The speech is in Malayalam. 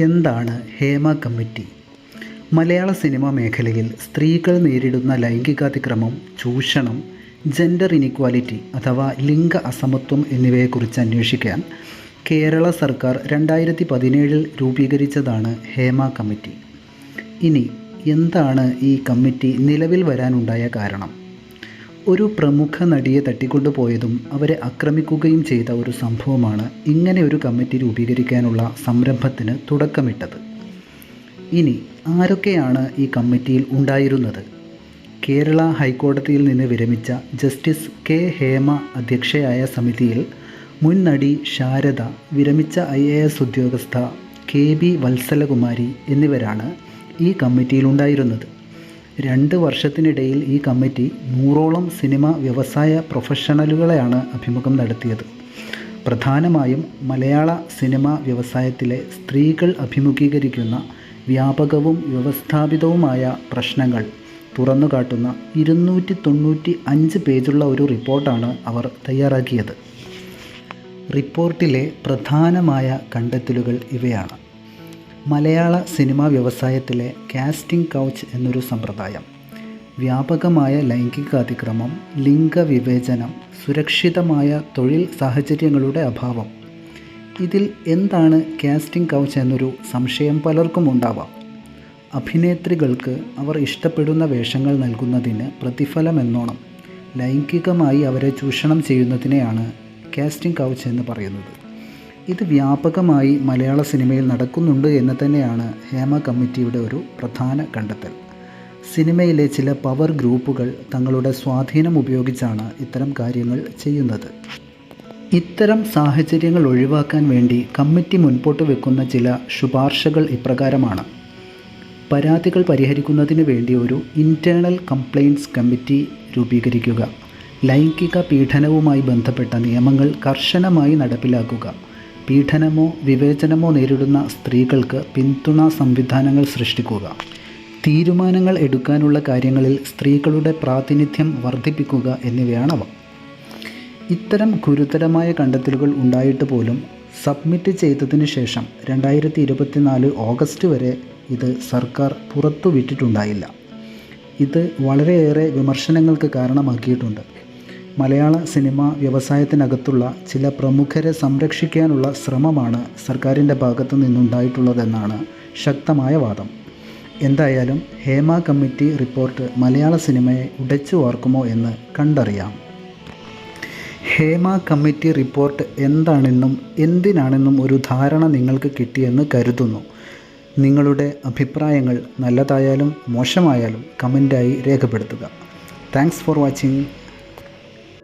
എന്താണ് ഹേമ കമ്മിറ്റി? മലയാള സിനിമാ മേഖലയിൽ സ്ത്രീകൾ നേരിടുന്ന ലൈംഗികാതിക്രമം, ചൂഷണം, ജെൻഡർ ഇനിക്വാലിറ്റി അഥവാ ലിംഗ അസമത്വം എന്നിവയെക്കുറിച്ച് അന്വേഷിക്കാൻ കേരള സർക്കാർ 2017 രൂപീകരിച്ചതാണ് ഹേമ കമ്മിറ്റി. ഇനി എന്താണ് ഈ കമ്മിറ്റി നിലവിൽ വരാനുണ്ടായ കാരണം? ഒരു പ്രമുഖ നടിയെ തട്ടിക്കൊണ്ടുപോയതും അവരെ ആക്രമിക്കുകയും ചെയ്ത ഒരു സംഭവമാണ് ഇങ്ങനെ ഒരു കമ്മിറ്റി രൂപീകരിക്കാനുള്ള സംരംഭത്തിന് തുടക്കമിട്ടത്. ഇനി ആരൊക്കെയാണ് ഈ കമ്മിറ്റിയിൽ ഉണ്ടായിരുന്നത്? കേരള ഹൈക്കോടതിയിൽ നിന്ന് വിരമിച്ച ജസ്റ്റിസ് കെ ഹേമ അധ്യക്ഷയായ സമിതിയിൽ മുൻ നടി ശാരദ, വിരമിച്ച IAS ഉദ്യോഗസ്ഥ KB വത്സലകുമാരി എന്നിവരാണ് ഈ കമ്മിറ്റിയിലുണ്ടായിരുന്നത്. 2 വർഷത്തിനിടയിൽ ഈ കമ്മിറ്റി 100ഓളം സിനിമ വ്യവസായ പ്രൊഫഷണലുകളെയാണ് അഭിമുഖം നടത്തിയത്. പ്രധാനമായും മലയാള സിനിമാ വ്യവസായത്തിലെ സ്ത്രീകൾ അഭിമുഖീകരിക്കുന്ന വ്യാപകവും വ്യവസ്ഥാപിതവുമായ പ്രശ്നങ്ങൾ തുറന്നുകാട്ടുന്ന 295 പേജുള്ള ഒരു റിപ്പോർട്ടാണ് അവർ തയ്യാറാക്കിയത്. റിപ്പോർട്ടിലെ പ്രധാനമായ കണ്ടെത്തലുകൾ ഇവയാണ്. മലയാള സിനിമാ വ്യവസായത്തിലെ കാസ്റ്റിംഗ് കൗച്ച് എന്നൊരു സമ്പ്രദായം, വ്യാപകമായ ലൈംഗികാതിക്രമം, ലിംഗവിവേചനം, സുരക്ഷിതമായ തൊഴിൽ സാഹചര്യങ്ങളുടെ അഭാവം. ഇതിൽ എന്താണ് കാസ്റ്റിംഗ് കൗച്ച് എന്നൊരു സംശയം പലർക്കും ഉണ്ടാവാം. അഭിനേത്രികൾക്ക് അവർ ഇഷ്ടപ്പെടുന്ന വേഷങ്ങൾ നൽകുന്നതിന് പ്രതിഫലമെന്നോണം ലൈംഗികമായി അവരെ ചൂഷണം ചെയ്യുന്നതിനെയാണ് കാസ്റ്റിംഗ് കൗച്ച് എന്ന് പറയുന്നത്. ഇത് വ്യാപകമായി മലയാള സിനിമയിൽ നടക്കുന്നുണ്ട് എന്ന് തന്നെയാണ് ഹേമ കമ്മിറ്റിയുടെ ഒരു പ്രധാന കണ്ടെത്തൽ. സിനിമയിലെ ചില പവർ ഗ്രൂപ്പുകൾ തങ്ങളുടെ സ്വാധീനം ഉപയോഗിച്ചാണ് ഇത്തരം കാര്യങ്ങൾ ചെയ്യുന്നത്. ഇത്തരം സാഹചര്യങ്ങൾ ഒഴിവാക്കാൻ വേണ്ടി കമ്മിറ്റി മുൻപോട്ട് വെക്കുന്ന ചില ശുപാർശകൾ ഇപ്രകാരമാണ്. പരാതികൾ പരിഹരിക്കുന്നതിന് വേണ്ടി ഒരു ഇൻറ്റേർണൽ കംപ്ലയിൻറ്റ്സ് കമ്മിറ്റി രൂപീകരിക്കുക. ലൈംഗിക പീഡനവുമായി ബന്ധപ്പെട്ട നിയമങ്ങൾ കർശനമായി നടപ്പിലാക്കുക. പീഡനമോ വിവേചനമോ നേരിടുന്ന സ്ത്രീകൾക്ക് പിന്തുണാ സംവിധാനങ്ങൾ സൃഷ്ടിക്കുക. തീരുമാനങ്ങൾ എടുക്കാനുള്ള കാര്യങ്ങളിൽ സ്ത്രീകളുടെ പ്രാതിനിധ്യം വർദ്ധിപ്പിക്കുക എന്നിവയാണവ. ഇത്തരം ഗുരുതരമായ കണ്ടെത്തലുകൾ ഉണ്ടായിട്ട് പോലും സബ്മിറ്റ് ചെയ്തതിന് ശേഷം 2024 ഓഗസ്റ്റ് വരെ ഇത് സർക്കാർ പുറത്തുവിട്ടിട്ടുണ്ടായില്ല. ഇത് വളരെയേറെ വിമർശനങ്ങൾക്ക് കാരണമാക്കിയിട്ടുണ്ട്. മലയാള സിനിമാ വ്യവസായത്തിനകത്തുള്ള ചില പ്രമുഖരെ സംരക്ഷിക്കാനുള്ള ശ്രമമാണ് സർക്കാരിൻ്റെ ഭാഗത്തു നിന്നുണ്ടായിട്ടുള്ളതെന്നാണ് ശക്തമായ വാദം. എന്തായാലും ഹേമ കമ്മിറ്റി റിപ്പോർട്ട് മലയാള സിനിമയെ ഉടച്ചു വാർക്കുമോ എന്ന് കണ്ടറിയാം. ഹേമ കമ്മിറ്റി റിപ്പോർട്ട് എന്താണെന്നും എന്തിനാണെന്നും ഒരു ധാരണ നിങ്ങൾക്ക് കിട്ടിയെന്ന് കരുതുന്നു. നിങ്ങളുടെ അഭിപ്രായങ്ങൾ നല്ലതായാലും മോശമായാലും കമൻ്റായി രേഖപ്പെടുത്തുക. Thanks for watching.